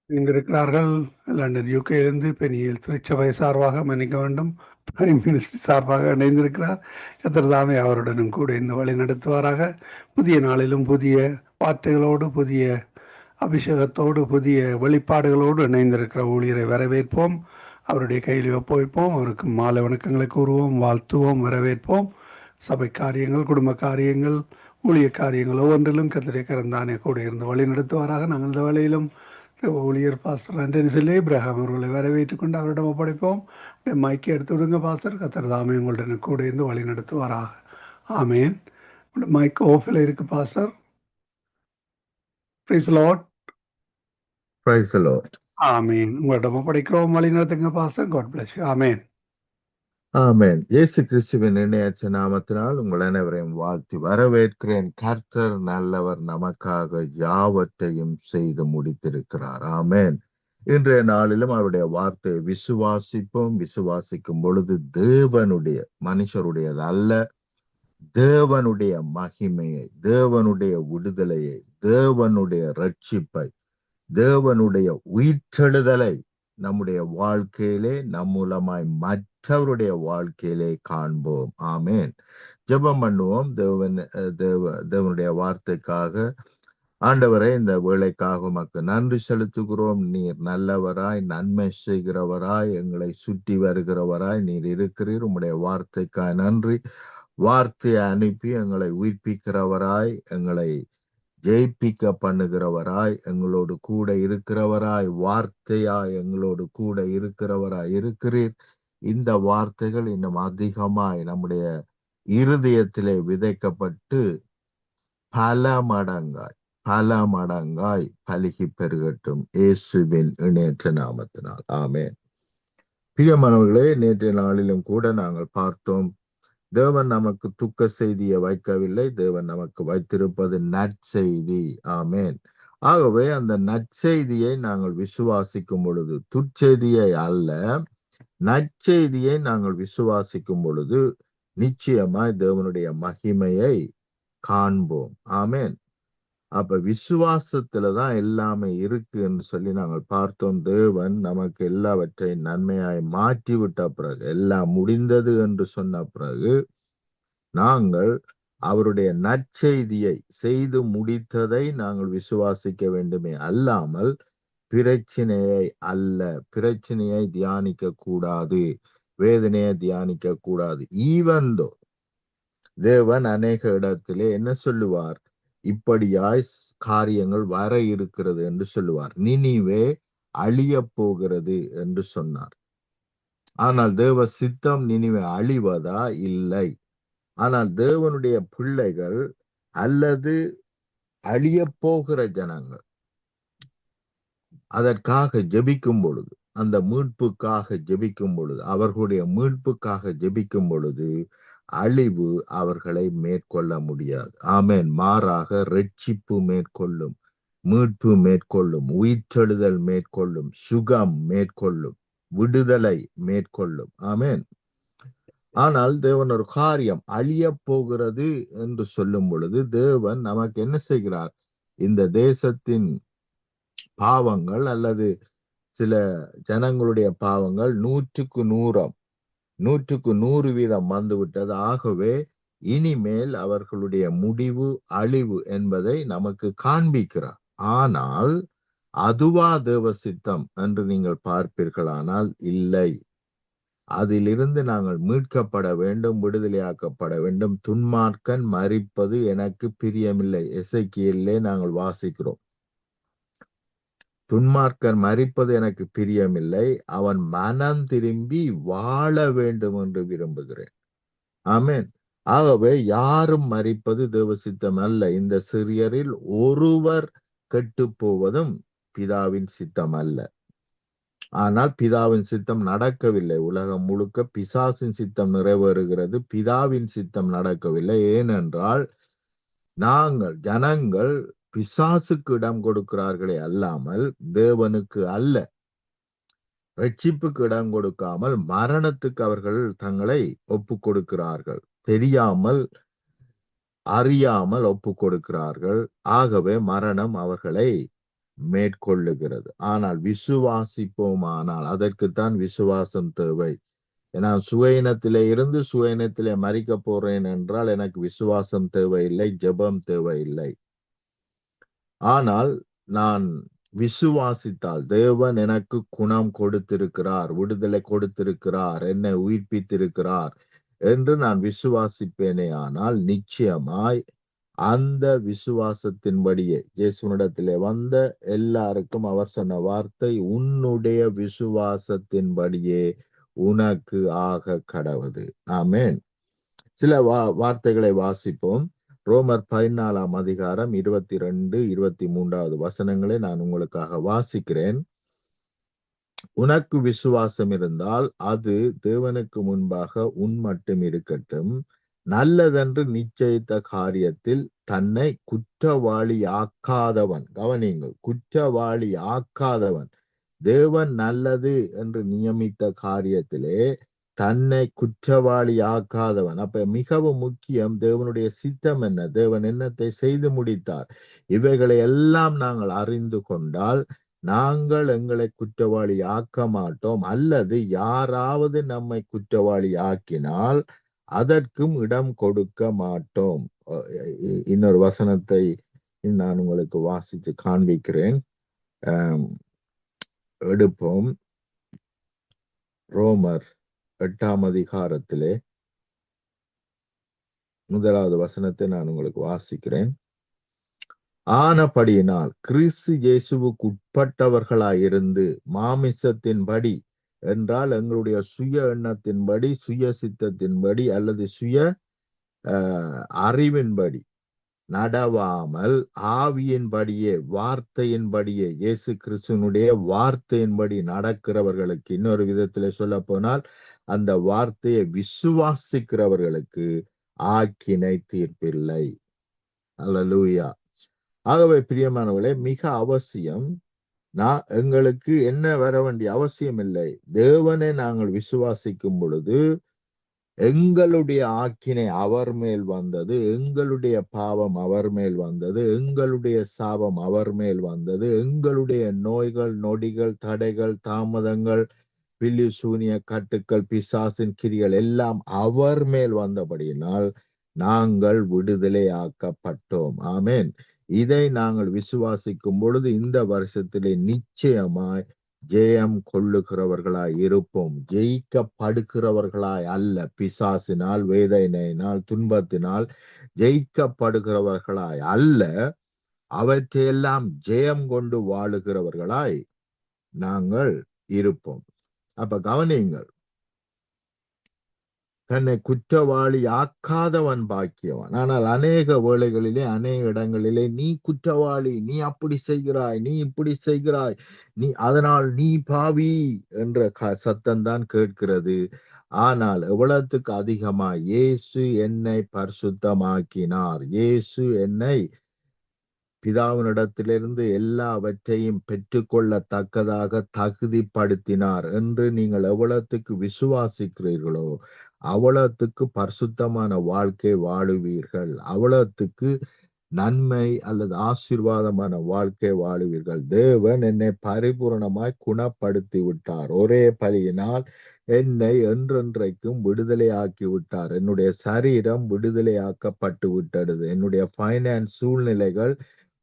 இங்கிருக்கிறார்கள். London யூகேயிலிருந்து பெனியில் திருச்சபை சார்பாக மன்னிக்க வேண்டும், பிரைம் மினிஸ்டர் சார்பாக இணைந்திருக்கிறார். கர்த்தர் அவருடனும் கூட இந்த வழி நடத்துவாராக. புதிய நாளிலும் புதிய வார்த்தைகளோடு, புதிய அபிஷேகத்தோடு, புதிய வெளிப்பாடுகளோடு இணைந்திருக்கிற ஊழியரை வரவேற்போம். அவருடைய கையில் ஒப்புவிப்போம். அவருக்கு மாலை வணக்கங்களை கூறுவோம், வாழ்த்துவோம், வரவேற்போம். சபை காரியங்கள், குடும்ப காரியங்கள், ஊழிய காரியங்கள் ஒவ்வொன்றிலும் கர்த்தருடைய கரந்தானே கூட இருந்து வழி நடத்துவாராக. நாங்கள் இந்த வேளையிலும் ஊழியர் பாஸ்டர் ஆண்டனி சில்லை இப்ராஹிம் அவர்களை வரவேற்றுக் கொண்டு அவரிடம் ஒப்படைப்போம். மைக்கை எடுத்து விடுங்க பாஸ்டர். கர்த்தர் தாமே உங்களுடன் கூட இருந்து வழி நடத்துவாராக. ஆமேன். மைக் ஓஃபில் இருக்கு pastor. Praise lord. Praise the Lord. Amen. உங்களிடம் ஒப்படைக்கிறோம், வழி நடத்துங்க pastor. God bless you. Amen. Amen. இயேசு கிறிஸ்துவின் இணையற்ற நாமத்தினால் உங்கள் அனைவரையும் வாழ்த்தி வரவேற்கிறேன். கர்த்தர் நல்லவர், நமக்காக யாவற்றையும் செய்து முடித்திருக்கிறார். ஆமென். இன்றைய நாளிலும் அவருடைய வார்த்தையை விசுவாசிப்போம். விசுவாசிக்கும் பொழுது தேவனுடைய, மனுஷருடையது அல்ல, தேவனுடைய மகிமையை, தேவனுடைய விடுதலையை, தேவனுடைய ரட்சிப்பை, தேவனுடைய உயிர்த்தெழுதலை நம்முடைய வாழ்க்கையிலே நம் மூலமாய் மற்றவருடைய வாழ்க்கையிலே காண்போம். ஆமேன். ஜெபம் பண்ணுவோம். தேவனுடைய வார்த்தைக்காக ஆண்டவரை, இந்த வேளைக்காக உமக்கு நன்றி செலுத்துகிறோம். நீர் நல்லவராய், நன்மை செய்கிறவராய், எங்களை சுற்றி வருகிறவராய் நீர் இருக்கிறீர். உம்முடைய வார்த்தைக்காய் நன்றி. வார்த்தையை அனுப்பி எங்களை உயிர்ப்பிக்கிறவராய், எங்களை ஜெயிப்பிக்க பண்ணுகிறவராய், எங்களோடு கூட இருக்கிறவராய், வார்த்தையாய் எங்களோடு கூட இருக்கிறவராய் இருக்கிறீர். இந்த வார்த்தைகள் இன்னும் அதிகமாய் நம்முடைய இருதயத்திலே விதைக்கப்பட்டு பல மடங்காய் பலுகி பெருகட்டும், இயேசுவின் இணையற்ற நாமத்தினால். ஆமென். பிரியமானவர்களே, நேற்றைய நாளிலும் கூட நாங்கள் பார்த்தோம், தேவன் நமக்கு துக்க செய்தியை வைக்கவில்லை, தேவன் நமக்கு வைத்திருப்பது நற்செய்தி. ஆமேன். ஆகவே அந்த நற்செய்தியை நாங்கள் விசுவாசிக்கும் பொழுது, துச்செய்தியை அல்ல, நற்செய்தியை நாங்கள் விசுவாசிக்கும் பொழுது நிச்சயமாய் தேவனுடைய மகிமையை காண்போம். ஆமேன். அப்ப விசுவாசத்துலதான் எல்லாமே இருக்கு என்று சொல்லி நாங்கள் பார்த்தோம். தேவன் நமக்கு எல்லாவற்றையும் நன்மையாய் மாற்றி விட்ட பிறகு, எல்லாம் முடிந்தது என்று சொன்ன பிறகு, நாங்கள் அவருடைய நற்செய்தியை செய்து முடித்ததை நாங்கள் விசுவாசிக்க வேண்டுமே அல்லாமல் பிரச்சனையை தியானிக்க கூடாது, வேதனையை தியானிக்க கூடாது. ஈவந்தோ தேவன் அநேக இடத்திலே என்ன சொல்லுவார், இப்படியாய் காரியங்கள் வர இருக்கிறது என்று சொல்லுவார். நினிவே அழிய போகிறது என்று சொன்னார். ஆனால் தேவ சித்தம் நினிவே அழிவதா? இல்லை. ஆனால் தேவனுடைய பிள்ளைகள் அல்லது அழிய போகிற ஜனங்கள் அதற்காக ஜெபிக்கும் பொழுது, அந்த மீட்புக்காக ஜெபிக்கும் பொழுது, அவர்களுடைய மீட்புக்காக ஜெபிக்கும் பொழுது அழிவு அவர்களை மேற்கொள்ள முடியாது. ஆமென். மாறாக ரட்சிப்பு மேற்கொள்ளும், மீட்பு மேற்கொள்ளும், உயிர்த்தெழுதல் மேற்கொள்ளும், சுகம் மேற்கொள்ளும், விடுதலை மேற்கொள்ளும். ஆமென். ஆனால் தேவன் ஒரு காரியம் அழிய போகிறது என்று சொல்லும் பொழுது தேவன் நமக்கு என்ன செய்கிறார், இந்த தேசத்தின் பாவங்கள் அல்லது சில ஜனங்களுடைய பாவங்கள் 100% வந்துவிட்டது. ஆகவே இனிமேல் அவர்களுடைய முடிவு அழிவு என்பதை நமக்கு காண்பிக்கிறார். ஆனால் அதுவா தேவ சித்தம் என்று நீங்கள் பார்ப்பீர்களானால் இல்லை. அதிலிருந்து நாங்கள் மீட்கப்பட வேண்டும், விடுதலையாக்கப்பட வேண்டும். துன்மார்க்கன் மரிப்பது எனக்கு பிரியமில்லை. எசேக்கியேலிலே நாங்கள் வாசிக்கிறோம், துன்மார்க்கன் மரிப்பது எனக்கு பிரியமில்லை, அவன் மனம் திரும்பி வாழ வேண்டும் என்று விரும்புகிறேன். ஆமென். ஆகவே யாரும் மரிப்பது தேவ சித்தம் அல்ல. இந்த சிறியரில் ஒருவர் கெட்டு போவதும் பிதாவின் சித்தம் அல்ல. ஆனால் பிதாவின் சித்தம் நடக்கவில்லை. உலகம் முழுக்க பிசாசின் சித்தம் நிறைவேறுகிறது, பிதாவின் சித்தம் நடக்கவில்லை. ஏனென்றால் ஜனங்கள் பிசாசுக்கு இடம் கொடுக்கிறார்களே அல்லாமல் தேவனுக்கு அல்ல. ரட்சிப்புக்கு இடம் கொடுக்காமல் மரணத்துக்கு அவர்கள் தங்களை ஒப்பு கொடுக்கிறார்கள். தெரியாமல் அறியாமல் ஒப்பு கொடுக்கிறார்கள். ஆகவே மரணம் அவர்களை மேற்கொள்ளுகிறது. ஆனால் விசுவாசிப்போமானால், அதற்குத்தான் விசுவாசம் தேவை. நான் சுயநத்திலே இருந்து சுயநத்திலே மறிக்க போறேன் என்றால் எனக்கு விசுவாசம் தேவையில்லை, ஜெபம் தேவையில்லை. ஆனால் நான் விசுவாசித்தால், தேவன் எனக்கு குணம் கொடுத்திருக்கிறார், விடுதலை கொடுத்திருக்கிறார், என்னை உயிர்ப்பித்திருக்கிறார் என்று நான் விசுவாசிப்பேனே ஆனால், நிச்சயமாய் அந்த விசுவாசத்தின்படியே இயேசுவினிடத்திலே வந்த எல்லாருக்கும் அவர் சொன்ன வார்த்தை, உன்னுடைய விசுவாசத்தின்படியே உனக்கு ஆக கடவுது. ஆமென். சில வார்த்தைகளை வாசிப்போம். ரோமர் 14 அதிகாரம் 22, 23 வசனங்களை நான் உங்களுக்காக வாசிக்கிறேன். உனக்கு விசுவாசம் இருந்தால் அது தேவனுக்கு முன்பாக உன் மட்டும் இருக்கட்டும். நல்லதென்று நிச்சயித்த காரியத்தில் தன்னை குற்றவாளி ஆக்காதவன், கவனியுங்கள், குற்றவாளி ஆக்காதவன், தேவன் நல்லது என்று நியமித்த காரியத்திலே தன்னை குற்றவாளி ஆக்காதவன். அப்ப மிகவும் முக்கியம், தேவனுடைய சித்தம் என்ன, தேவன் என்னத்தை செய்து முடித்தார், இவைகளை எல்லாம் நாங்கள் அறிந்து கொண்டால் நாங்கள் எங்களை குற்றவாளி ஆக்க மாட்டோம். அல்லது யாராவது நம்மை குற்றவாளி ஆக்கினால் அதற்கும் இடம் கொடுக்க மாட்டோம். இன்னொரு வசனத்தை நான் உங்களுக்கு வாசித்து காண்பிக்கிறேன். எடுப்போம். ரோமர் 8 அதிகாரத்திலே 1 வசனத்தை நான் உங்களுக்கு வாசிக்கிறேன். ஆனபடியினால் கிறிஸ்து இயேசுவுக்கு உட்பட்டவர்களாயிருந்து மாமிசத்தின்படி என்றால் எங்களுடைய சுய எண்ணத்தின்படி, சுய சித்தத்தின்படி அல்லது சுய அறிவின்படி நடவாமல் ஆவியின்படியே, வார்த்தையின்படியே, இயேசு கிறிஸ்துவனுடைய வார்த்தையின்படி நடக்கிறவர்களுக்கு, இன்னொரு விதத்திலே சொல்ல போனால் அந்த வார்த்தையை விசுவாசிக்கிறவர்களுக்கு ஆக்கினை தீர்ப்பில்லை. அல்லேலூயா. ஆகவே பிரியமானவர்களே, மிக அவசியம், எங்களுக்கு என்ன வர வேண்டிய அவசியம் இல்லை. தேவனை நாங்கள் விசுவாசிக்கும் பொழுது எங்களுடைய ஆக்கினை அவர் மேல் வந்தது, எங்களுடைய பாவம் அவர் மேல் வந்தது, எங்களுடைய சாபம் அவர் மேல் வந்தது, எங்களுடைய நோய்கள், நொடிகள், தடைகள், தாமதங்கள், பில்லி சூனிய கட்டுக்கள், பிசாசின் கிரிகள் எல்லாம் அவர் மேல் வந்தபடியினால் நாங்கள் விடுதலை ஆக்கப்பட்டோம். ஆமென். இதை நாங்கள் விசுவாசிக்கும் பொழுது இந்த வருஷத்திலே நிச்சயமாய் ஜெயம் கொள்ளுகிறவர்களாய் இருப்போம். ஜெயிக்கப்படுகிறவர்களாய் அல்ல, பிசாசினால், வேதனையினால், துன்பத்தினால் ஜெயிக்கப்படுகிறவர்களாய் அல்ல, அவற்றையெல்லாம் ஜெயம் கொண்டு வாழுகிறவர்களாய் நாங்கள் இருப்போம். அப்ப கவனியுங்கள், தன்னை குற்றவாளி ஆக்காதவன் பாக்கியவன். ஆனால் அநேக வேளைகளிலே, அநேக இடங்களிலே, நீ குற்றவாளி, நீ அப்படி செய்கிறாய், நீ இப்படி செய்கிறாய், நீ அதனால் நீ பாவி என்ற சத்தம்தான் கேட்கிறது. ஆனால் எவ்வளவுக்கு அதிகமா இயேசு என்னை பரிசுத்தமாக்கினார், இயேசு என்னை பிதாவினிடத்திலிருந்து எல்லாவற்றையும் பெற்றுக்கொள்ளத்தக்கதாக தகுதிப்படுத்தினார் என்று நீங்கள் எவ்வளவுக்கு விசுவாசிக்கிறீர்களோ அவ்வளவுக்கு பரிசுத்தமான வாழ்க்கை வாழுவீர்கள், அவ்வளவுக்கு நன்மை அல்லது ஆசீர்வாதமான வாழ்க்கை வாழுவீர்கள். தேவன் என்னை பரிபூரணமாய் குணப்படுத்தி விட்டார், ஒரே பலியினால் என்னை என்றென்றைக்கும் விடுதலையாக்கி விட்டார். என்னுடைய சரீரம் விடுதலையாக்கப்பட்டு விட்டது, என்னுடைய பைனான்ஸ் சூழ்நிலைகள்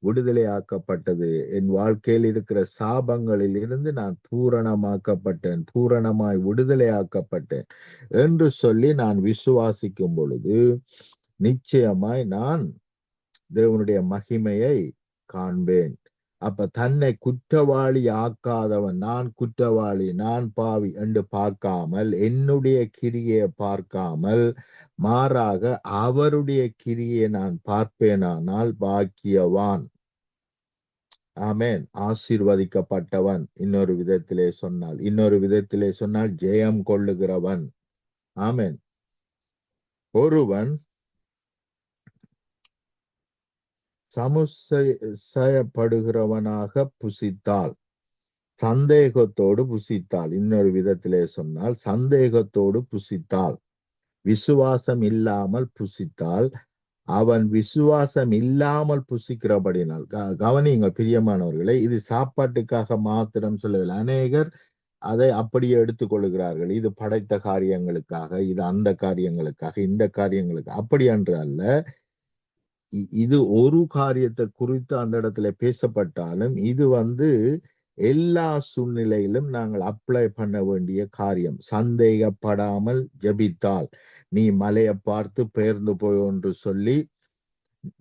விடுதலையாக்கப்பட்டது, என் வாழ்க்கையில் இருக்கிற சாபங்களில் இருந்து நான் பூரணமாக்கப்பட்டேன், பூரணமாய் விடுதலையாக்கப்பட்டேன் என்று சொல்லி நான் விசுவாசிக்கும் பொழுது நிச்சயமாய் நான் தேவனுடைய மகிமையை காண்பேன். அப்ப தன்னை குற்றவாளி ஆக்காதவன், நான் குற்றவாளி, நான் பாவி என்று பார்க்காமல், என்னுடைய கிரியை பார்க்காமல், மாறாக அவருடைய கிரியை நான் பார்ப்பேனானால் பாக்கியவான். ஆமென். ஆசீர்வதிக்கப்பட்டவன். இன்னொரு விதத்திலே சொன்னால் ஜெயம் கொள்ளுகிறவன். ஆமென். ஒருவன் சமுசயப்படுகிறவனாக புசித்தால், சந்தேகத்தோடு புசித்தால், இன்னொரு விதத்திலே சொன்னால் சந்தேகத்தோடு புசித்தால், விசுவாசம் இல்லாமல் புசித்தால் அவன் விசுவாசம் இல்லாமல் புசிக்கிறபடினால் கவனியுங்கள் பிரியமானவர்களே, இது சாப்பாட்டுக்காக மாத்திரம் சொல்லவில்லை. அநேகர் அதை அப்படியே எடுத்துக்கொள்கிறார்கள். இது படைத்த காரியங்களுக்காக, இது அந்த காரியங்களுக்காக, இந்த காரியங்களுக்கு, அப்படி என்று அல்ல. இது ஒரு காரியத்தை குறித்து அந்த இடத்துல பேசப்பட்டாலும் இது எல்லா சூழ்நிலையிலும் நாங்கள் அப்ளை பண்ண வேண்டிய காரியம். சந்தேகப்படாமல் ஜெபித்தால், நீ மலையை பார்த்து பெயர்ந்து போய் என்று சொல்லி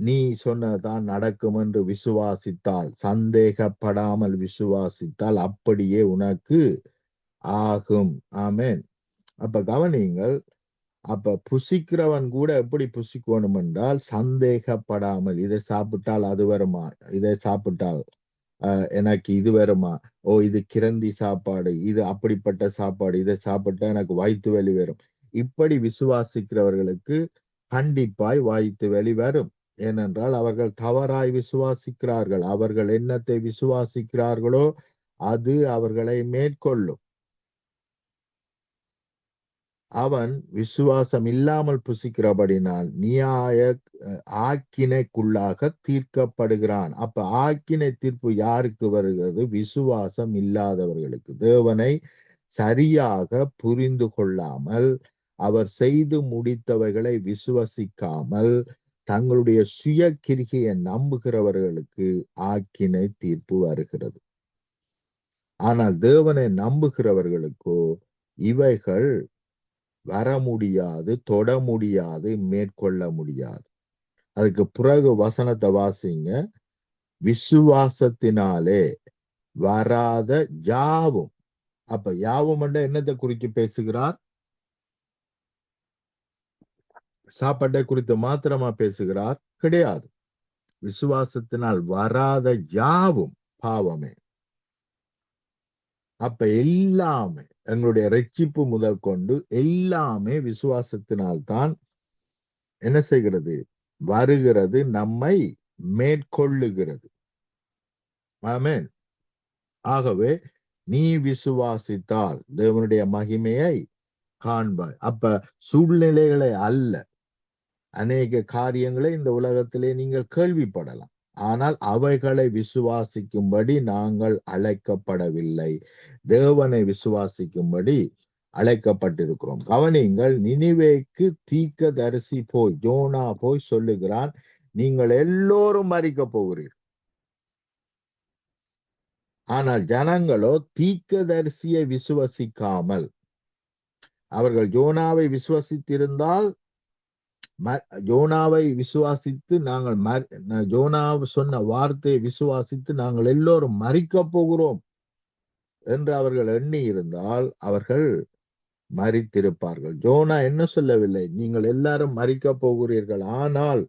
நீ சொன்னதான் நடக்கும் என்று விசுவாசித்தால், சந்தேகப்படாமல் விசுவாசித்தால் அப்படியே உனக்கு ஆகும். ஆமென். அப்ப கவனியுங்கள், அப்ப புசிக்கிறவன் கூட எப்படி புசிக்கணும் என்றால் சந்தேகப்படாமல், இதை சாப்பிட்டால் அது வருமா, இதை சாப்பிட்டால் எனக்கு இது வருமா, ஓ இது கிரந்தி சாப்பாடு, இது அப்படிப்பட்ட சாப்பாடு, இதை சாப்பிட்டா எனக்கு வயிற்று வலி வரும். இப்படி விசுவாசிக்கிறவர்களுக்கு கண்டிப்பாய் வயிற்று வலி வரும். ஏனென்றால் அவர்கள் தவறாய் விசுவாசிக்கிறார்கள். அவர்கள் என்னத்தை விசுவாசிக்கிறார்களோ அது அவர்களை மேற்கொள்ளும். அவன் விசுவாசம் இல்லாமல் புசிக்கிறபடினால் நியாய ஆக்கினைக்குள்ளாக தீர்க்கப்படுகிறான். அப்ப ஆக்கினை தீர்ப்பு யாருக்கு வருகிறது? விசுவாசம் இல்லாதவர்களுக்கு. தேவனை சரியாக புரிந்து கொள்ளாமல், அவர் செய்து முடித்தவைகளை விசுவசிக்காமல் தங்களுடைய சுய கிரிகையை நம்புகிறவர்களுக்கு ஆக்கினை தீர்ப்பு வருகிறது. ஆனால் தேவனை நம்புகிறவர்களுக்கோ இவைகள் வர முடியாது, தொட முடியாது, மேற்கொள்ள முடியாது. அதுக்கு பிறகு வசனத்தை வாசிங்க. விசுவாசத்தினாலே வராத யாவும். அப்ப யாவும் என்னத்தை குறித்து பேசுகிறார்? சாப்பாட்டை குறித்து மாத்திரமா பேசுகிறார்? கிடையாது. விசுவாசத்தினால் வராத யாவும் பாவமே. அப்ப எல்லாமே, எங்களுடைய ரட்சிப்பு முதல் கொண்டு எல்லாமே விசுவாசத்தினால்தான் என்ன செய்கிறது? வருகிறது, நம்மை மேற்கொள்ளுகிறது. ஆமென். ஆகவே நீ விசுவாசித்தால் தேவனுடைய மகிமையை காண்பாய். அப்ப சூழ்நிலைகளை அல்ல, அநேக காரியங்களை இந்த உலகத்திலே நீங்கள் கேள்விப்படலாம். ஆனால் அவைகளை விசுவாசிக்கும்படி நாங்கள் அழைக்கப்படவில்லை, தேவனை விசுவாசிக்கும்படி அழைக்கப்பட்டிருக்கிறோம். கவனிங்கள், நினிவேக்கு தீர்க்கதரிசி போய், யோனா போய் சொல்லுகிறான், நீங்கள் எல்லோரும் மரிக்க போகிறீர்கள். ஆனால் ஜனங்களோ தீர்க்கதரிசியை விசுவசிக்காமல், அவர்கள் யோனாவை விசுவசித்திருந்தால், யோனாவை விசுவாசித்து நாங்கள் யோனா சொன்ன வார்த்தையை விசுவாசித்து நாங்கள் எல்லோரும் மரிக்க போகிறோம் என்று அவர்கள் எண்ணி இருந்தால் அவர்கள் மரித்திருப்பார்கள். யோனா என்ன சொல்லவில்லை? நீங்கள் எல்லாரும் மரிக்க போகிறீர்கள், ஆனால்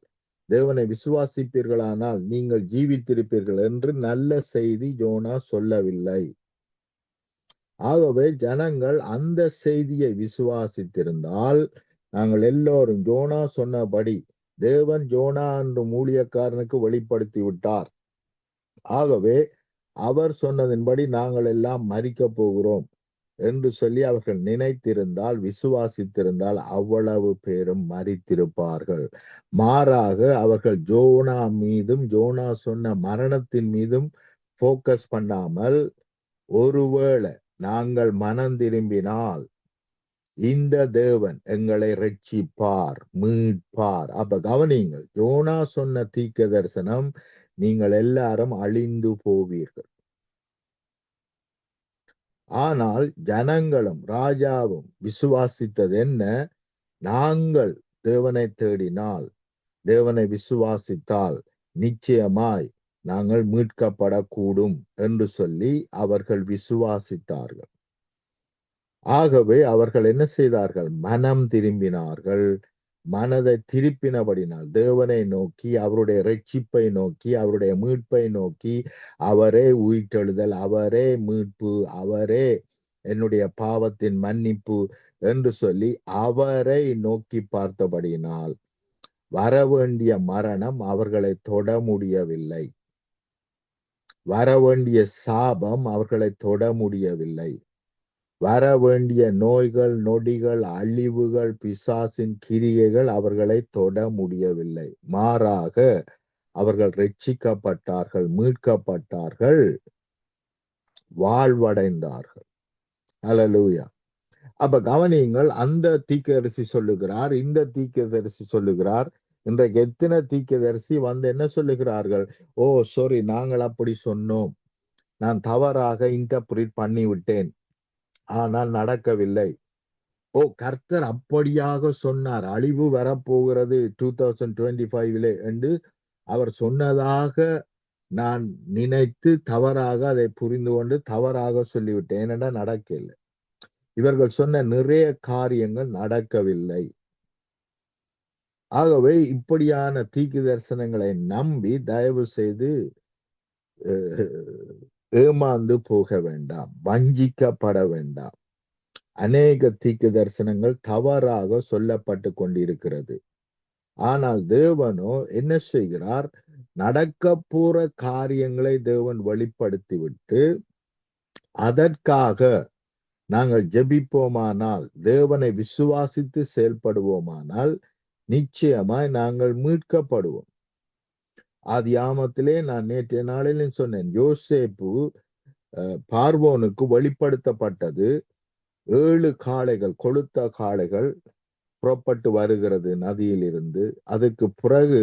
தேவனை விசுவாசிப்பீர்களானால் நீங்கள் ஜீவித்திருப்பீர்கள் என்று நல்ல செய்தி யோனா சொல்லவில்லை. ஆகவே ஜனங்கள் அந்த செய்தியை விசுவாசித்திருந்தால், நாங்கள் எல்லோரும் யோனா சொன்னபடி தேவன் யோனா என்று ஊழியக்காரனுக்கு வெளிப்படுத்தி விட்டார். ஆகவே அவர் சொன்னதின்படி நாங்கள் எல்லாம் மரிக்க போகிறோம் என்று சொல்லி அவர்கள் நினைத்திருந்தால், விசுவாசித்திருந்தால் அவ்வளவு பேரும் மரித்திருப்பார்கள். மாறாக அவர்கள் யோனா மீதும் யோனா சொன்ன மரணத்தின் மீதும் போக்கஸ் பண்ணாமல், ஒருவேளை நாங்கள் மனம் திரும்பினால் இந்த தேவன் எங்களை ரட்சிப்பார், மீட்பார். அப்ப கவனிங்கள், யோனா சொன்ன தீர்க்க தரிசனம், நீங்கள் எல்லாரும் அழிந்து போவீர்கள். ஆனால் ஜனங்களும் ராஜாவும் விசுவாசித்தது என்ன? நாங்கள் தேவனை தேடினால், தேவனை விசுவாசித்தால் நிச்சயமாய் நாங்கள் மீட்கப்படக்கூடும் என்று சொல்லி அவர்கள் விசுவாசித்தார்கள். ஆகவே அவர்கள் என்ன செய்தார்கள்? மனம் திரும்பினார்கள். மனதை திருப்பினபடினால் தேவனை நோக்கி, அவருடைய ரட்சிப்பை நோக்கி, அவருடைய மீட்பை நோக்கி, அவரே உயிர்த்தெழுதல், அவரே மீட்பு, அவரே என்னுடைய பாவத்தின் மன்னிப்பு என்று சொல்லி அவரை நோக்கி பார்த்தபடியினால் வரவேண்டிய மரணம் அவர்களை தொட முடியவில்லை, வரவேண்டிய சாபம் அவர்களை தொட முடியவில்லை. வர வேண்டிய நோய்கள், நொடிகள், அழிவுகள், பிசாசின் கிரியைகள் அவர்களை தொட முடியவில்லை. மாறாக அவர்கள் ரட்சிக்கப்பட்டார்கள், மீட்கப்பட்டார்கள், வாழ்வடைந்தார்கள். ஹல்லேலூயா. அப்ப கவனியுங்கள், அந்த தீர்க்கதரிசி சொல்லுகிறார், இந்த தீர்க்கதரிசி சொல்லுகிறார். இன்றைக்கு எத்தனை தீர்க்கதரிசி வந்து என்ன சொல்லுகிறார்கள்? ஓ சாரி, நாங்கள் அப்படி சொன்னோம், நான் தவறாக இன்டர்பிரேட் பண்ணி விட்டேன், ஆனால் நடக்கவில்லை. ஓ, கர்த்தர் அப்படியாக சொன்னார், அழிவு வரப்போகிறது 2025 என்று அவர் சொன்னதாக நான் நினைத்து தவறாக அதை புரிந்து கொண்டு தவறாக சொல்லிவிட்டேன். ஏனென்றா நடக்கவில்லை. இவர்கள் சொன்ன நிறைய காரியங்கள் நடக்கவில்லை. ஆகவே இப்படியான தீர்க்க தரிசனங்களை நம்பி தயவு செய்து ஏமாந்து போக வேண்டாம், வஞ்சிக்கப்பட வேண்டாம். அநேக தீர்க்க தரிசனங்கள் தவறாக சொல்லப்பட்டு கொண்டிருக்கிறது. ஆனால் தேவனோ என்ன செய்கிறார்? நடக்க போற காரியங்களை தேவன் வெளிப்படுத்திவிட்டு அதற்காக நாங்கள் ஜெபிப்போமானால், தேவனை விசுவாசித்து செயல்படுவோமானால் நிச்சயமாய் நாங்கள் மீட்கப்படுவோம். ஆதியாமத்திலே நான் நேற்றைய நாளிலும் சொன்னேன், யோசேப்பு பார்வோனுக்கு வெளிப்படுத்தப்பட்டது 7 காளைகள், கொழுத்த காளைகள் புறப்பட்டு வருகிறது நதியிலிருந்து. அதற்கு பிறகு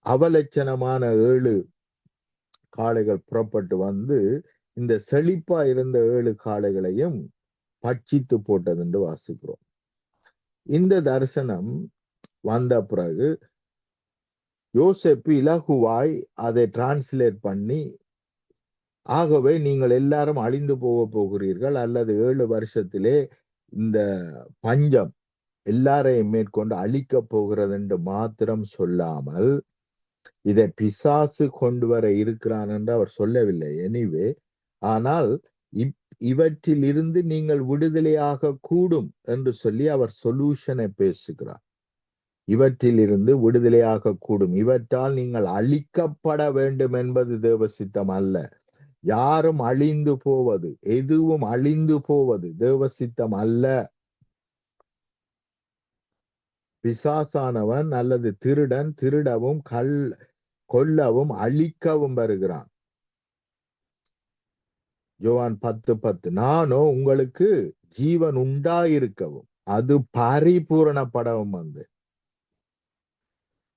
அவலட்சணமான 7 காளைகள் புறப்பட்டு வந்து இந்த செழிப்பா இருந்த 7 காளைகளையும் பட்சித்து போட்டது என்று வாசிக்கிறோம். இந்த தரிசனம் வந்த பிறகு யோசேப்பு இலகுவாய் அதை டிரான்ஸ்லேட் பண்ணி, ஆகவே நீங்கள் எல்லாரும் அழிந்து போக போகிறீர்கள், அல்லது 7 வருஷத்திலே இந்த பஞ்சம் எல்லாரையும் மேற்கொண்டு அழிக்க போகிறது என்று மாத்திரம் சொல்லாமல், இதை பிசாசு கொண்டு வர இருக்கிறான் என்று அவர் சொல்லவில்லை. எனிவே, ஆனால் இவற்றில் இருந்து நீங்கள் விடுதலையாக கூடும் என்று சொல்லி அவர் சொல்யூஷனை பேசுகிறார். இவற்றில் இருந்து விடுதலையாக கூடும், இவற்றால் நீங்கள் அழிக்கப்பட வேண்டும் என்பது தேவ சித்தம் அல்ல. யாரும் அழிந்து போவது, எதுவும் அழிந்து போவது தேவ சித்தம் அல்ல. பிசாசானவன் அல்லது திருடன் திருடவும் கொல்லவும் அழிக்கவும் வருகிறான். யோவான் 10:10, நானோ உங்களுக்கு ஜீவன் உண்டாயிருக்கவும் அது பரிபூரணப்படவும் வந்து.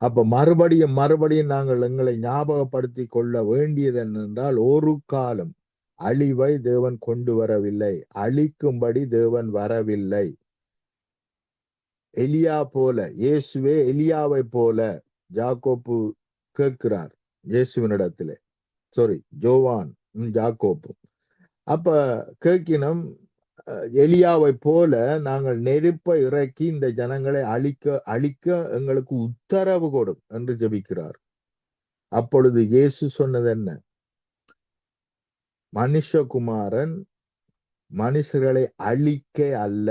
அப்ப மறுபடியும் நாங்கள் எங்களை ஞாபகப்படுத்தி கொள்ள வேண்டியது என்னென்றால், ஒரு காலம் அழிவை தேவன் கொண்டு வரவில்லை, அழிக்கும்படி தேவன் வரவில்லை. எலியா போல, இயேசுவே எலியாவை போல யாக்கோப்பு கேட்கிறார் இயேசுவினிடத்திலே, ஜோவான் யாக்கோப்பு. அப்ப கேட்கினம், எலியாவை போல நாங்கள் நெருப்பை இறக்கி இந்த ஜனங்களை அழிக்க எங்களுக்கு உத்தரவு கொடும் என்று ஜெபிக்கிறார். அப்பொழுது இயேசு சொன்னது என்ன? மனுஷகுமாரன் மனுஷர்களை அழிக்க அல்ல,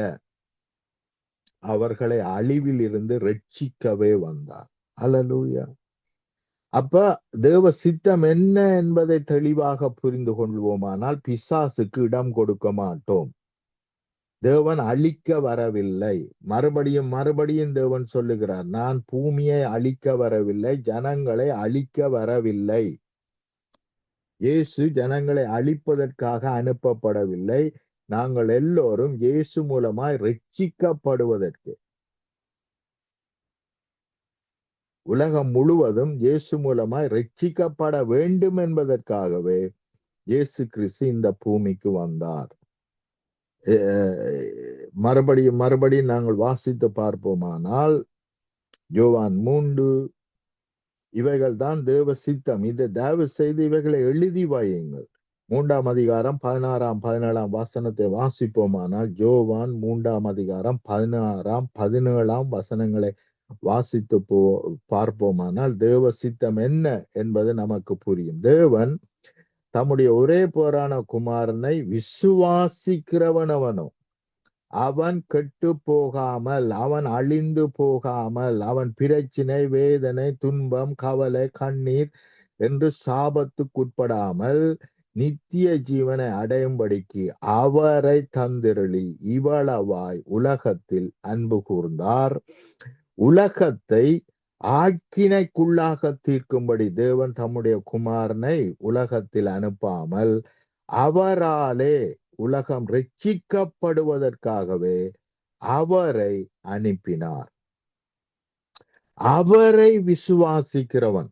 அவர்களை அழிவில் இருந்து ரட்சிக்கவே வந்தார். ஹல்லேலூயா. அப்ப தேவ சித்தம் என்ன என்பதை தெளிவாக புரிந்து கொள்வோமானால் பிசாசுக்கு இடம் கொடுக்க மாட்டோம். தேவன் அழிக்க வரவில்லை. மறுபடியும் தேவன் சொல்லுகிறார், நான் பூமியை அழிக்க வரவில்லை, ஜனங்களை அழிக்க வரவில்லை. இயேசு ஜனங்களை அழிப்பதற்காக அனுப்பப்படவில்லை. நாங்கள் எல்லோரும் இயேசு மூலமாய் ரட்சிக்கப்படுவதற்கு, உலகம் முழுவதும் இயேசு மூலமாய் ரட்சிக்கப்பட வேண்டும் என்பதற்காகவே இயேசு கிறிஸ்து இந்த பூமிக்கு வந்தார். மறுபடியும் நாங்கள் வாசித்து பார்ப்போமானால், யோவான் 3, இவைகள் தான் தேவ சித்தம். இதை தயவு செய்து இவைகளை எழுதி வையுங்கள். 3ஆம் அதிகாரம் 16ஆம் 17ஆம் வசனத்தை வாசிப்போமானால், யோவான் 3ஆம் அதிகாரம் 16ஆம் 17ஆம் வசனங்களை வாசித்து பார்ப்போமானால் தேவ சித்தம் என்ன என்பது நமக்கு புரியும். தேவன் தம்முடைய ஒரே பேரான குமாரனை விசுவாசிக்கிறவனவனோ அவன் கெட்டு போகாமல், அவன் அழிந்து போகாமல், அவன் பிரச்சினை, வேதனை, துன்பம், கவலை, கண்ணீர் என்று சாபத்துக்குட்படாமல் நித்திய ஜீவனை அடையும்படிக்கு அவரை தந்திரளி இவ்வளவாய் உலகத்தில் அன்பு கூர்ந்தார். உலகத்தை ஆக்கினைக்குள்ளாக தீர்க்கும்படி தேவன் தம்முடைய குமாரனை உலகத்தில் அனுப்பாமல் அவராலே உலகம் ரட்சிக்கப்படுவதற்காகவே அவரை அனுப்பினார். அவரை விசுவாசிக்கிறவன்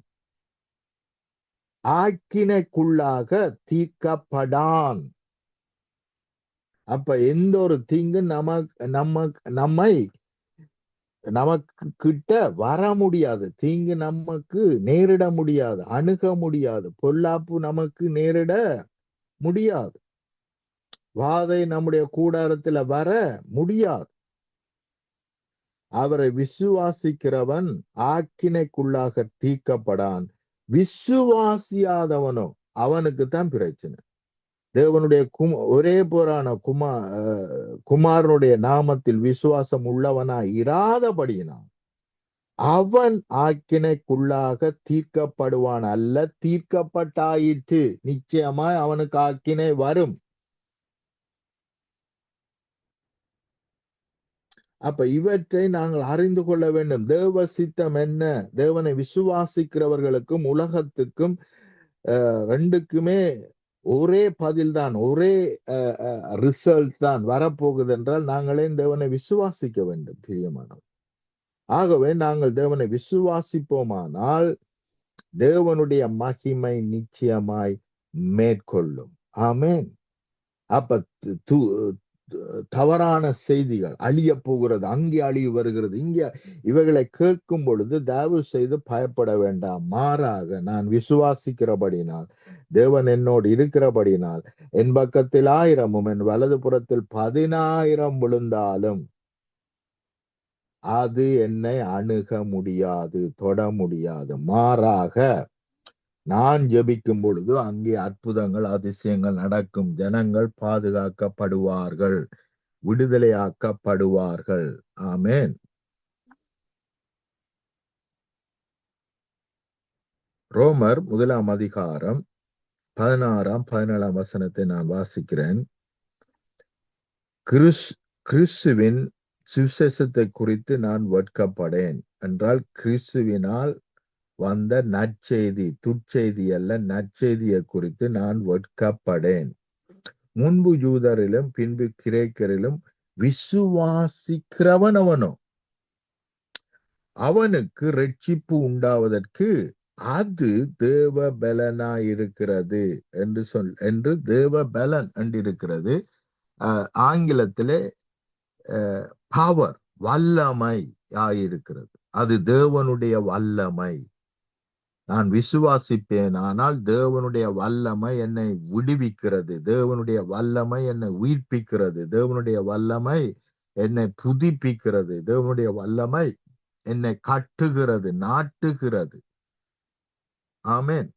ஆக்கினைக்குள்ளாக தீர்க்கப்படான். அப்ப எந்த ஒரு தீங்கு நம்மை நமக்கு கிட்ட வர முடியாது, தீங்கு நமக்கு நேரிட முடியாது, அணுக முடியாது, பொல்லாப்பு நமக்கு நேரிட முடியாது, வாதை நம்முடைய கூடாரத்துல வர முடியாது. அவரை விசுவாசிக்கிறவன் ஆக்கினைக்குள்ளாக தீர்க்கப்படான். விசுவாசியாதவனோ அவனுக்கு தான் பிரச்சனை. தேவனுடைய ஒரே போரான குமாரனுடைய நாமத்தில் விசுவாசம் உள்ளவனாய் இராதபடியினான் அவன் ஆக்கினைக்குள்ளாக தீர்க்கப்படுவான் அல்ல, தீர்க்கப்பட்டாயிற்று. நிச்சயமாய் அவனுக்கு ஆக்கினை வரும். அப்ப இவற்றை நாங்கள் அறிந்து கொள்ள வேண்டும். தேவ சித்தம் என்ன? தேவனை விசுவாசிக்கிறவர்களுக்கும் உலகத்துக்கும் ரெண்டுக்குமே ஒரே பதில் தான், ஒரே ரிசல்ட் தான் வரப்போகுது என்றால் நாங்களே தேவனை விசுவாசிக்க வேண்டும் பிரியமானவர். ஆகவே நாங்கள் தேவனை விசுவாசிப்போமானால் தேவனுடைய மகிமை நிச்சயமாய் மேற்கொள்ளும். ஆமென். அப்ப தவறான செய்திகள் அழிய போகிறது, அங்கே அழிவு வருகிறது, இங்கே இவைகளை கேட்கும் பொழுது தயவு செய்து பயப்பட வேண்டாம். மாறாக நான் விசுவாசிக்கிறபடினால், தேவன் என்னோடு இருக்கிறபடினால், என் பக்கத்தில் 1000 என் வலது புறத்தில் 10,000 விழுந்தாலும் அது என்னை அணுக முடியாது, தொட முடியாது. மாறாக நான் ஜெபிக்கும் பொழுது அங்கே அற்புதங்கள் அதிசயங்கள் நடக்கும். ஜனங்கள் பாதுகாக்கப்படுவார்கள், விடுதலையாக்கப்படுவார்கள். ஆமென். ரோமர் 1 அதிகாரம் 16 17 வசனத்தை நான் வாசிக்கிறேன். கிறிஸ்துவின் சுவிசேஷத்தை குறித்து நான் வெட்கப்படேன் என்றால் கிறிஸ்துவினால் வந்த நற்செய்தி, துட்செய்தி அல்ல, நற்செய்தியை குறித்து நான் வெட்கப்படேன். முன்பு யூதரிலும் பின்பு கிரேக்கரிலும் விசுவாசிக்கிறவன் அவனோ அவனுக்கு ரட்சிப்பு உண்டாவதற்கு அது தேவ பலனாயிருக்கிறது என்று தேவ பலன் என்றிருக்கிறது. ஆங்கிலத்திலே பவர், வல்லமை ஆயிருக்கிறது. அது தேவனுடைய வல்லமை. நான் விசுவாசிப்பேன், ஆனால் தேவனுடைய வல்லமை என்னை விடுவிக்கிறது, தேவனுடைய வல்லமை என்னை உயிர்ப்பிக்கிறது, தேவனுடைய வல்லமை என்னை புதுப்பிக்கிறது, தேவனுடைய வல்லமை என்னை கட்டுகிறது, நாட்டுகிறது. ஆமென்.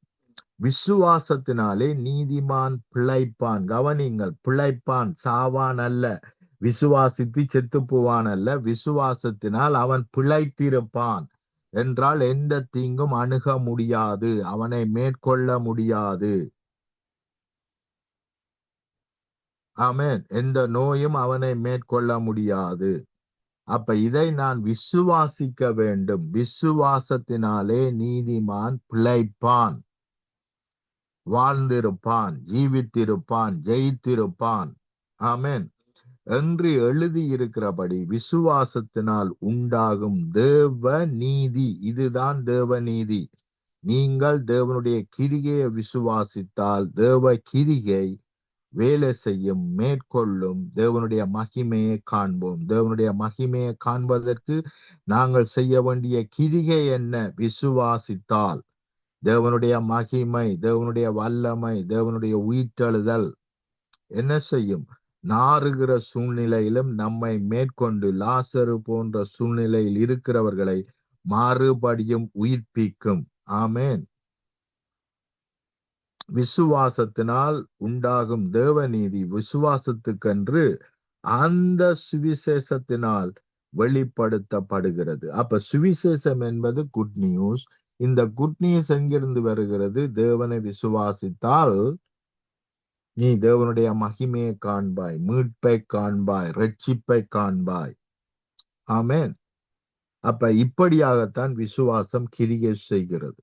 விசுவாசத்தினாலே நீதிமான் பிழைப்பான். கவனிங்கள், பிழைப்பான், சாவான் அல்ல. விசுவாசித்து செத்து போவான் அல்ல. விசுவாசத்தினால் அவன் பிழைத்திருப்பான் என்றால் எந்த தீங்கும் அணுக முடியாது, அவனை மேற்கொள்ள முடியாது. ஆமென். எந்த நோயும் அவனை மேற்கொள்ள முடியாது. அப்ப இதை நான் விசுவாசிக்க வேண்டும். விசுவாசத்தினாலே நீதிமான் பிழைப்பான், வாழ்ந்திருப்பான், ஜீவித்திருப்பான், ஜெயித்திருப்பான். ஆமென் என்று எழுதியிருக்கிறபடி விசுவாசத்தினால் உண்டாகும் தேவ நீதி, இதுதான் தேவ நீதி. நீங்கள் தேவனுடைய கிரிகையை விசுவாசித்தால் தேவ கிரிகை வேலை செய்யும், மேற்கொள்ளும். தேவனுடைய மகிமையை காண்போம். தேவனுடைய மகிமையை காண்பதற்கு நாங்கள் செய்ய வேண்டிய கிரிகை என்ன? விசுவாசித்தால் தேவனுடைய மகிமை, தேவனுடைய வல்லமை, தேவனுடைய உயிர்த்தெழுதல் என்ன செய்யும்? நாறுகிற சூழ்நிலையிலும் நம்மை மேற்கொண்டு லாசரு போன்ற சூழ்நிலையில் இருக்கிறவர்களை மறுபடியும் உயிர்ப்பிக்கும். ஆமென். விசுவாசத்தினால் உண்டாகும் தேவநீதி விசுவாசத்துக்கென்று அந்த சுவிசேஷத்தினால் வெளிப்படுத்தப்படுகிறது. அப்ப சுவிசேஷம் என்பது குட் நியூஸ். இந்த குட் நியூஸ் எங்கிருந்து வருகிறது? தேவனை விசுவாசித்தால் நீ தேவனுடைய மகிமையை காண்பாய், மீட்பை காண்பாய், ரட்சிப்பை காண்பாய். ஆமென். அப்ப இப்படியாகத்தான் விசுவாசம் கிரியை செய்கிறது.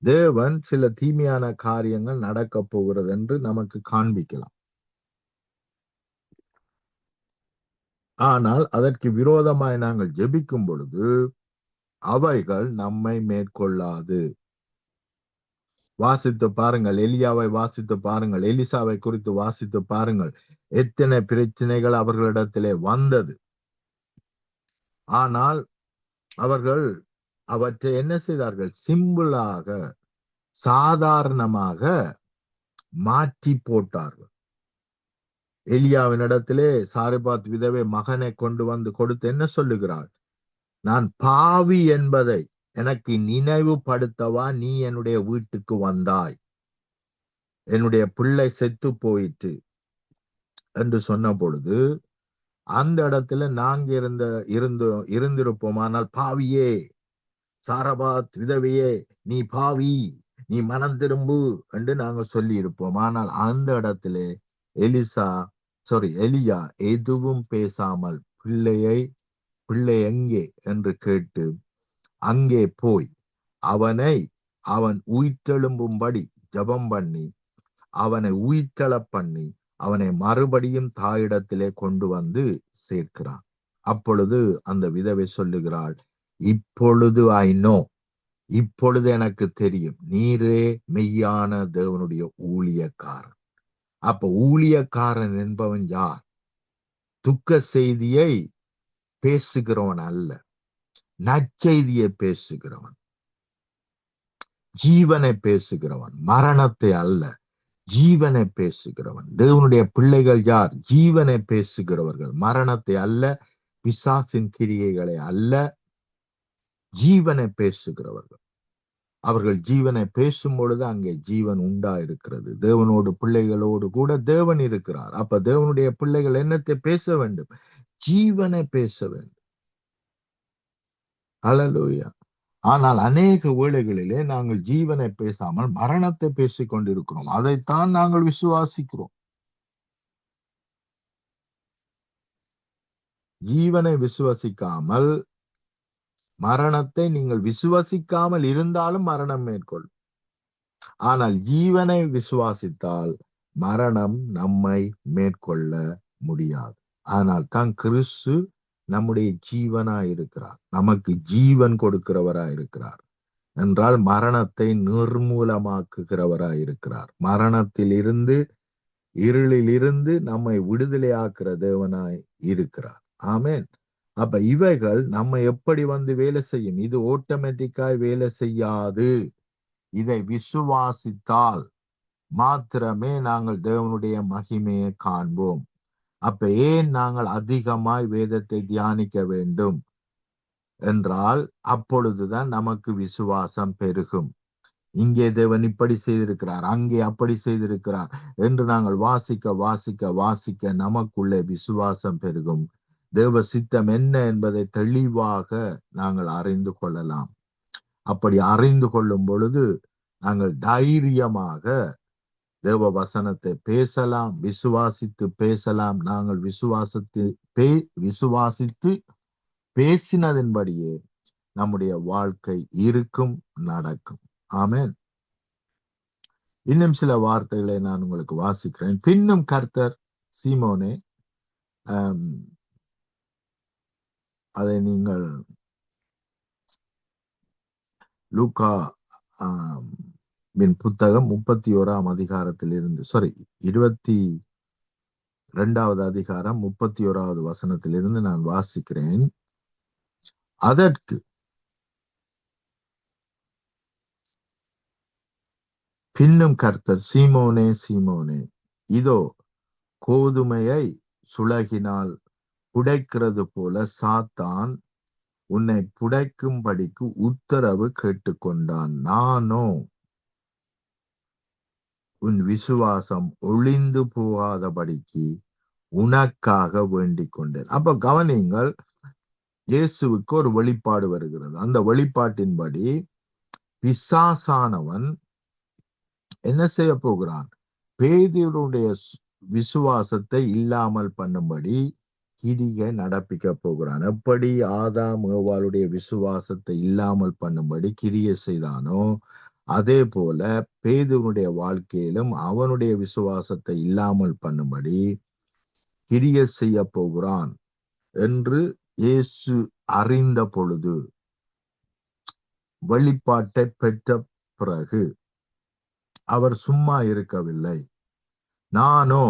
தேவன் சில தீமையான காரியங்கள் நடக்க போகிறது என்று நமக்கு காண்பிக்கலாம். ஆனால் அதற்கு விரோதமாய் நாங்கள் ஜெபிக்கும் பொழுது அவைகள் நம்மை மேற்கொள்ளாது. வாசித்து பாருங்கள், எலியாவை வாசித்து பாருங்கள், எலிசாவை குறித்து வாசித்து பாருங்கள். எத்தனை பிரச்சனைகள் அவர்களிடத்திலே வந்தது. ஆனால் அவர்கள் அவற்றை என்ன செய்தார்கள்? சிம்பிளாக, சாதாரணமாக மாற்றி போட்டார்கள். எலியாவின் இடத்திலே சாரிபாத் விதவை மகனை கொண்டு வந்து கொடுத்து என்ன சொல்லுகிறாள்? நான் பாவி என்பதை எனக்கு நினைவுபடுத்தவா நீ என்னுடைய வீட்டுக்கு வந்தாய்? என்னுடைய பிள்ளை செத்து போயிற்று என்று சொன்ன பொழுது அந்த இடத்துல நாங்க இருந்திருப்போம். ஆனால் பாவியே, சாரபாத் விதவையே, நீ பாவி, நீ மனம் திரும்பு என்று நாங்க சொல்லி இருப்போம். ஆனால் அந்த இடத்துல எலியா எதுவும் பேசாமல் பிள்ளை எங்கே என்று கேட்டு அங்கே போய் அவன் உயிர்த்தெழும்பும்படி ஜெபம் பண்ணி அவனை உயிர்த்தெழ பண்ணி அவனை மறுபடியும் தாயிடத்திலே கொண்டு வந்து சேர்க்கிறான். அப்பொழுது அந்த விதவை சொல்லுகிறாள், இப்பொழுது இப்பொழுது எனக்கு தெரியும், நீரே மெய்யான தேவனுடைய ஊழியக்காரன். அப்ப ஊழியக்காரன் என்பவன் யார்? துக்க செய்தியை பேசுகிறவன் அல்ல, நற்செய்தியை பேசுகிறவன், ஜீவனை பேசுகிறவன், மரணத்தை அல்ல, ஜீவனை பேசுகிறவன். தேவனுடைய பிள்ளைகள் யார்? ஜீவனை பேசுகிறவர்கள், மரணத்தை அல்ல, பிசாசின் கிரியைகளை அல்ல, ஜீவனை பேசுகிறவர்கள். அவர்கள் ஜீவனை பேசும் பொழுது அங்கே ஜீவன் உண்டாயிருக்கிறது. தேவனோடு பிள்ளைகளோடு கூட தேவன் இருக்கிறார். அப்ப தேவனுடைய பிள்ளைகள் என்னத்தை பேச வேண்டும்? ஜீவனை பேச வேண்டும். அல்லேலூயா. ஆனால் அநேக வேளைகளிலே நாங்கள் ஜீவனை பேசாமல் மரணத்தை பேசிக் கொண்டிருக்கிறோம். அதைத்தான் நாங்கள் விசுவாசிக்கிறோம். ஜீவனை விசுவாசிக்காமல் மரணத்தை நீங்கள் விசுவாசிக்காமல் இருந்தாலும் மரணம் மேற்கொள்ளும். ஆனால் ஜீவனை விசுவாசித்தால் மரணம் நம்மை மேற்கொள்ள முடியாது. ஆனால் தான் கிறிஸ்து நம்முடைய ஜீவனாய் இருக்கிறார், நமக்கு ஜீவன் கொடுக்கிறவராய் இருக்கிறார் என்றால் மரணத்தை நிர்மூலமாக்குகிறவராய் இருக்கிறார். மரணத்தில் இருந்து, இருளில் இருந்து நம்மை விடுதலையாக்குற தேவனாய் இருக்கிறார். ஆமென். அப்ப இவைகள் நம்ம எப்படி வந்து வேலை செய்யும்? இது ஆட்டோமேட்டிக்காய் வேலை செய்யாது. இதை விசுவாசித்தால் மாத்திரமே நாங்கள் தேவனுடைய மகிமையை காண்போம். அப்ப ஏன் நாங்கள் அதிகமாய் வேதத்தை தியானிக்க வேண்டும் என்றால் அப்பொழுதுதான் நமக்கு விசுவாசம் பெருகும். இங்கே தேவன் இப்படி செய்திருக்கிறார், அங்கே அப்படி செய்திருக்கிறார் என்று நாங்கள் வாசிக்க வாசிக்க வாசிக்க நமக்குள்ளே விசுவாசம் பெருகும். தேவ சித்தம் என்ன என்பதை தெளிவாக நாங்கள் அறிந்து கொள்ளலாம். அப்படி அறிந்து கொள்ளும் பொழுது நாங்கள் தைரியமாக தேவ வசனத்தை பேசலாம், விசுவாசித்து பேசலாம். நாங்கள் விசுவாசித்து பேசினதின்படியே நம்முடைய வாழ்க்கை இருக்கும், நடக்கும். ஆமென். இன்னும் சில வார்த்தைகளை நான் உங்களுக்கு வாசிக்கிறேன். பின்னும் கர்த்தர் சீமோனே, அதை நீங்கள் லூக்கா புத்தகம் 31ஆம் அதிகாரத்தில் இருந்து 22வது அதிகாரம் 31வது வசனத்திலிருந்து நான் வாசிக்கிறேன். அதற்கு பின்னும் கர்த்தர், சீமோனே சீமோனே, இதோ கோதுமையை சுளகினால் புடைக்கிறது போல சாத்தான் உன்னை புடைக்கும்படிக்கு உத்தரவு கேட்டுக்கொண்டான். நானோ உன் விசுவாசம் ஒளிந்து போகாதபடிக்கு உனக்காக வேண்டிக் கொண்டேன். அப்ப கவனிங்கள், இயேசுவுக்கு ஒரு வெளிப்பாடு வருகிறது. அந்த வெளிப்பாட்டின்படி பிசாசானவன் என்ன செய்ய போகிறான்? பேதுருடைய விசுவாசத்தை இல்லாமல் பண்ணும்படி கிரியை நடப்பிக்க போகிறான். எப்படி ஆதாம் ஏவாளுடைய விசுவாசத்தை இல்லாமல் பண்ணும்படி கிரியை செய்தானோ, அதே போல பேதுருடைய வாழ்க்கையிலும் அவனுடைய விசுவாசத்தை இல்லாமல் பண்ணும்படி கிரியை செய்ய போகிறான் என்று இயேசு அறிந்த பொழுது, வெளிப்பாட்டை பெற்ற பிறகு அவர் சும்மா இருக்கவில்லை. நானோ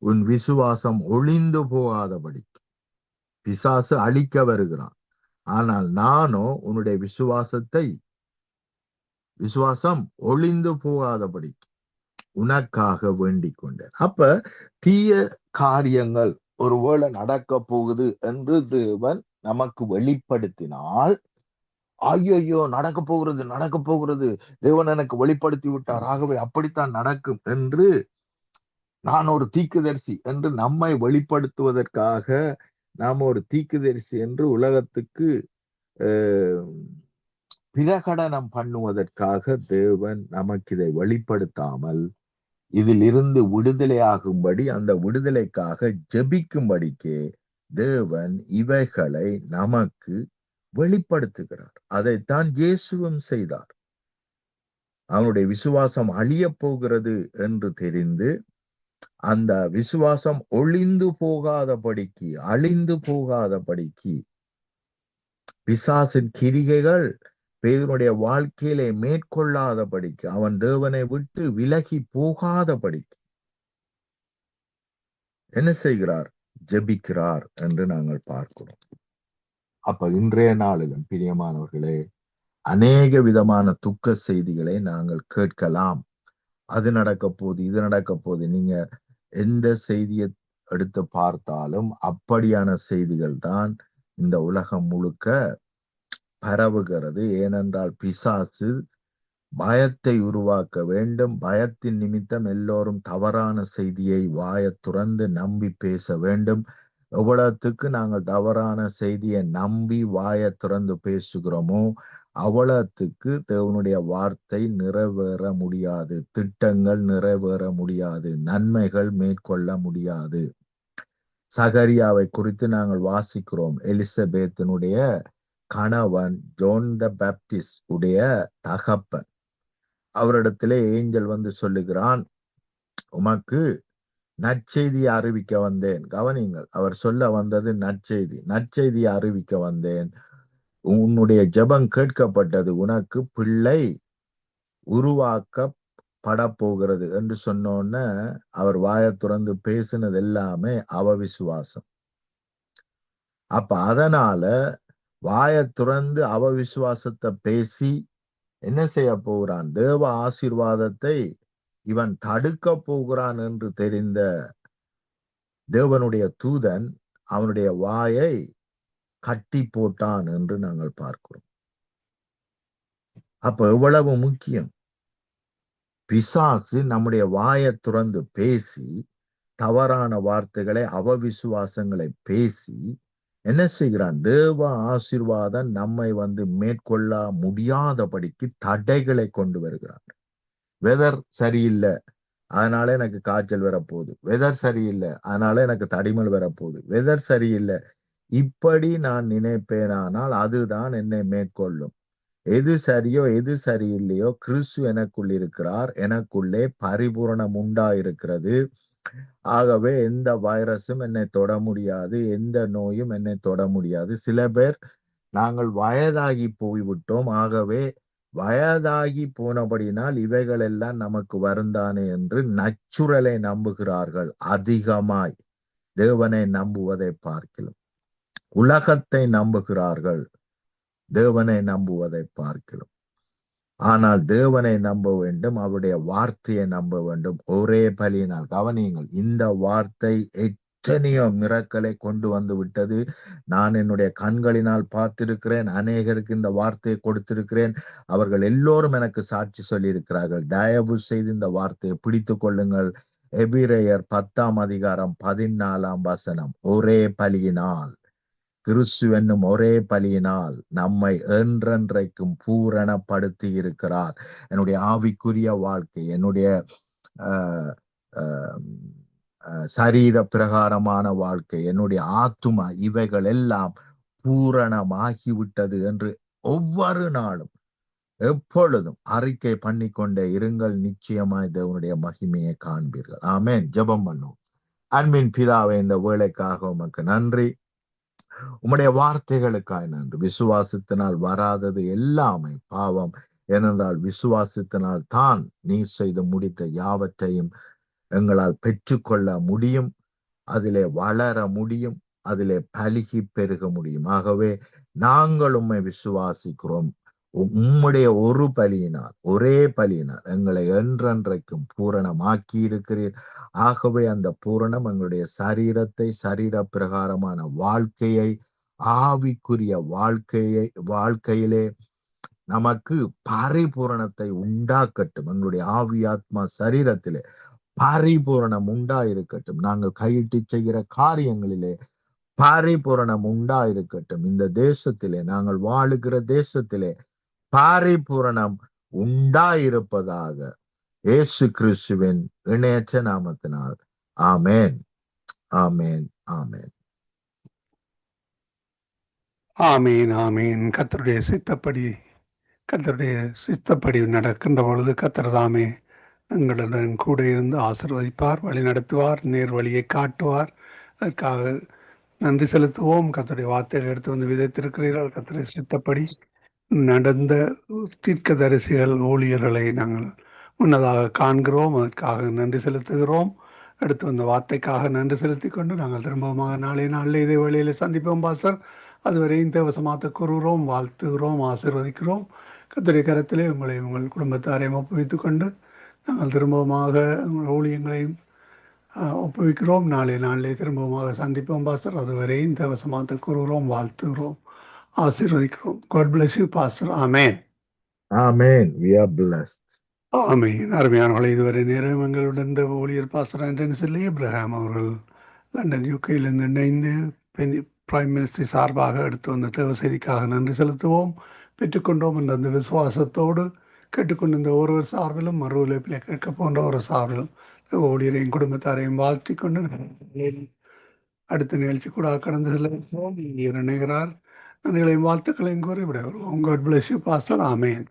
உன் விசுவாசம் ஒளிந்து போகாதபடி, பிசாசு அழிக்க வருகிறான், ஆனால் நானோ உன்னுடைய விசுவாசம் ஒளிந்து போகாதபடி உனக்காக வேண்டிக் கொண்டேன். அப்ப தீய காரியங்கள் ஒருவேளை நடக்க போகுது என்று தேவன் நமக்கு வெளிப்படுத்தினால், ஐயோ நடக்க போகிறது, தேவன் எனக்கு வெளிப்படுத்தி விட்டார், ஆகவே அப்படித்தான் நடக்கும் என்று, நான் ஒரு தீர்க்கதரிசி என்று நம்மை வெளிப்படுத்துவதற்காக, நாம் ஒரு தீர்க்கதரிசி என்று உலகத்துக்கு பிரகடனம் பண்ணுவதற்காக தேவன் நமக்கு இதை வெளிப்படுத்தாமல், இதில் இருந்து விடுதலையாகும்படி, அந்த விடுதலைக்காக ஜெபிக்கும்படிக்கே தேவன் இவைகளை நமக்கு வெளிப்படுத்துகிறார். அதைத்தான் இயேசுவும் செய்தார். அவனுடைய விசுவாசம் அழிய போகிறது என்று தெரிந்து, அந்த விசுவாசம் அழிந்து போகாதபடிக்கு பிசாசின் கிரிகைகள் பேதுருடைய வாழ்க்கையிலே மேற்கொள்ளாதபடிக்கு, அவன் தேவனை விட்டு விலகி போகாதபடிக்கு என்ன செய்கிறார்? ஜெபிக்கிறார் என்று நாங்கள் பார்க்கிறோம். அப்ப இன்றைய நாளிலும் பிரியமானவர்களே, அநேக விதமான துக்க செய்திகளை நாங்கள் கேட்கலாம். அது நடக்க போகுது, இது நடக்க போகுது. நீங்க எந்த செய்தியை எடுத்து பார்த்தாலும் அப்படியான செய்திகள் தான் இந்த உலகம் முழுக்க பரவுகிறது. ஏனென்றால் பிசாசு பயத்தை உருவாக்க வேண்டும். பயத்தின் நிமித்தம் எல்லோரும் தவறான செய்தியை வாயை துறந்து நம்பி பேச வேண்டும். எவ்வளவுக்கு நாங்கள் தவறான செய்தியை நம்பி வாயை திறந்து பேசுகிறோமோ, அவ்வளவுக்கு தேவனுடைய வார்த்தை நிறைவேற முடியாது, திட்டங்கள் நிறைவேற முடியாது, நன்மைகள் மேற்கொள்ள முடியாது. சகரியாவை குறித்து நாங்கள் வாசிக்கிறோம். எலிசபெத்தினுடைய கணவன் ஜோன் த பேப்டிஸ்ட் உடைய தகப்பன், அவரிடத்திலே ஏஞ்சல் வந்து சொல்லுகிறான், உமக்கு நற்செய்தியை அறிவிக்க வந்தேன். கவனிங்கள், அவர் சொல்ல வந்தது நற்செய்தியை அறிவிக்க வந்தேன். உன்னுடைய ஜெபம் கேட்கப்பட்டது, உனக்கு பிள்ளை உருவாக்கப்பட போகிறது என்று சொன்னோன்ன அவர் வாயை துறந்து பேசினது எல்லாமே அவவிசுவாசம். அப்ப அதனால வாயை துறந்து அவவிசுவாசத்தை பேசி என்ன செய்ய போகிறான்? தேவ ஆசீர்வாதத்தை இவன் தடுக்க போகிறான் என்று தெரிந்த தேவனுடைய தூதன் அவனுடைய வாயை கட்டி போட்டான் என்று நாங்கள் பார்க்கிறோம். அப்ப எவ்வளவு முக்கியம்! பிசாசு நம்முடைய வாயை துறந்து பேசி, தவறான வார்த்தைகளை, அவவிசுவாசங்களை பேசி என்ன செய்கிறான்? தேவ ஆசீர்வாதம் நம்மை வந்து மேற்கொள்ள முடியாதபடிக்கு தடைகளை கொண்டு வருகிறான். வெதர் சரியில்லை, அதனால எனக்கு காய்ச்சல் வரப்போகுது. வெதர் சரியில்லை, அதனால எனக்கு தடிமல் வரப்போகுது. வெதர் சரியில்லை, இப்படி நான் நினைப்பேனானால் அதுதான் என்னை மேற்கொள்ளும். எது சரியோ எது சரியில்லையோ, கிறிஸ்து எனக்குள் இருக்கிறார், எனக்குள்ளே பரிபூரணம் உண்டாயிருக்கிறது. ஆகவே எந்த வைரஸும் என்னை தொட முடியாது, எந்த நோயும் என்னை தொட முடியாது. சில பேர் நாங்கள் வயதாகி போய்விட்டோம், ஆகவே வயதாகி போனபடினால் இவைகள் எல்லாம் நமக்கு வருந்தானே என்று நச்சுரலை நம்புகிறார்கள். அதிகமாய் தேவனை நம்புவதை பார்க்கலாம். உலகத்தை நம்புகிறார்கள், தேவனை நம்புவதை பார்க்கிறோம். ஆனால் தேவனை நம்ப வேண்டும், அவருடைய வார்த்தையை நம்ப வேண்டும். ஒரே பலியினால். கவனியுங்கள், இந்த வார்த்தை எத்தனையோ மிரக்கலை கொண்டு வந்து விட்டது. நான் என்னுடைய கண்களினால் பார்த்திருக்கிறேன். அநேகருக்கு இந்த வார்த்தையை கொடுத்திருக்கிறேன். அவர்கள் எல்லோரும் எனக்கு சாட்சி சொல்லி இருக்கிறார்கள். தயவு செய்து இந்த வார்த்தையை பிடித்து கொள்ளுங்கள். எபிரேயர் 10:14 ஒரே பலியினால், கிறிஸ்து என்னும் ஒரே பலியினால் நம்மை என்றென்றைக்கும் பூரணப்படுத்தி இருக்கிறார். என்னுடைய ஆவிக்குரிய வாழ்க்கை, என்னுடைய அஹ், அஹ், சரீர பிரகாரமான வாழ்க்கை, என்னுடைய ஆத்துமா, இவைகள் எல்லாம் பூரணமாகிவிட்டது என்று ஒவ்வொரு நாளும் எப்பொழுதும் அறிக்கை பண்ணிக்கொண்டே இருங்கள். நிச்சயமாய் தேவனுடைய மகிமையை காண்பீர்கள். ஆமென். ஜெபம் பண்ணுவோம். அன்பின் பிதாவே, இந்த வேலைக்காக உமக்கு நன்றி. உம்முடைய வார்த்தைகளுக்காய் நன்றி. விசுவாசத்தினால் வராதது எல்லாமே பாவம். ஏனென்றால் விசுவாசத்தினால் தான் நீர் செய்து முடித்த யாவற்றையும் எங்களால் பெற்றுக்கொள்ள முடியும். அதிலே வளர முடியும். அதிலே பலுகி பெருக முடியும். ஆகவே நாங்கள் உம்மை விசுவாசிக்கிறோம். உம்முடைய ஒரு பலியினால், ஒரே பலியினால் எங்களை என்றென்றைக்கும் பூரணமாக்கி இருக்கிறீர். ஆகவே அந்த பூரணம் எங்களுடைய சரீரத்தை, சரீர பிரகாரமான வாழ்க்கையை, ஆவிக்குரிய வாழ்க்கையிலே நமக்கு பரிபூரணத்தை உண்டாக்கட்டும். எங்களுடைய ஆவி, ஆத்மா, சரீரத்திலே பரிபூரணம் உண்டாயிருக்கட்டும். நாங்கள் கையிட்டு செய்கிற காரியங்களிலே பரிபூரணம் உண்டாயிருக்கட்டும். இந்த தேசத்திலே, நாங்கள் வாழுகிற தேசத்திலே பரிபூரணம் உண்டாயிருப்பதாக இயேசு கிறிஸ்துவின் இணையற்ற நாமத்தினால். ஆமென், ஆமென், ஆமென். ஆமீன், ஆமீன். கர்த்தருடைய சித்தப்படி நடக்கின்ற பொழுது கர்த்தர் தாமே எங்களுடன் கூட இருந்து ஆசீர்வதிப்பார், வழி நடத்துவார், நேர் வழியை காட்டுவார். அதற்காக நன்றி செலுத்துவோம். கர்த்தருடைய வார்த்தைகள் எடுத்து வந்து விதைத்திருக்கிறீர்கள். கர்த்தருடைய சித்தப்படி நடந்த தீர்க்கதரிசிகள், ஊழியர்களை நாங்கள் முன்னதாக காண்கிறோம். அதற்காக நன்றி செலுத்துகிறோம். அடுத்து வந்த வார்த்தைக்காக நன்றி செலுத்திக் கொண்டு நாங்கள் திரும்பமாக நாளில் இதே வழியில் சந்திப்போம் பாஸ்டர். அதுவரையும் தேவசமாத்த கூறுகிறோம், வாழ்த்துகிறோம், ஆசீர்வதிக்கிறோம். கர்த்தருடைய கரத்திலே உங்கள் குடும்பத்தாரையும் ஒப்புவித்துக் கொண்டு நாங்கள் திரும்பமாக உங்கள் ஊழியங்களையும் ஒப்புவிக்கிறோம். நாளிலே திரும்பமாக சந்திப்போம் பாஸ்டர். அதுவரையும் தேவசமாத்த கூறுகிறோம், வாழ்த்துகிறோம், ஆசீர்வதிக்கிறோம். God bless you, pastor. Amen. Amen. We are blessed. ஆமென். அருமையானவர்களை, இதுவரை நேரம் எங்களுடன் இந்த ஊழியர் பாஸ்டர் ஆண்டனி செல்லி இப்ராஹிம் அவர்கள் லண்டன் யூகேயிலிருந்து இணைந்து பிரைம் மினிஸ்டர் சார்பாக எடுத்து வந்த தேவ செய்திக்காக நன்றி செலுத்துவோம். பெற்றுக்கொண்டோம் என்ற அந்த விசுவாசத்தோடு கேட்டுக்கொண்டிருந்த ஒருவர் சார்பிலும், மறு உழைப்பில் கேட்க போன்ற ஒரு சார்பிலும் ஊழியரையும் குடும்பத்தாரையும் வாழ்த்தி கொண்டு அடுத்த நிகழ்ச்சி கூட கடந்து செல்ல இணைகிறார். நன்றிகளையும் வாழ்த்துக்களையும் கூறி விட வருவோம். God bless you, pastor. Amen.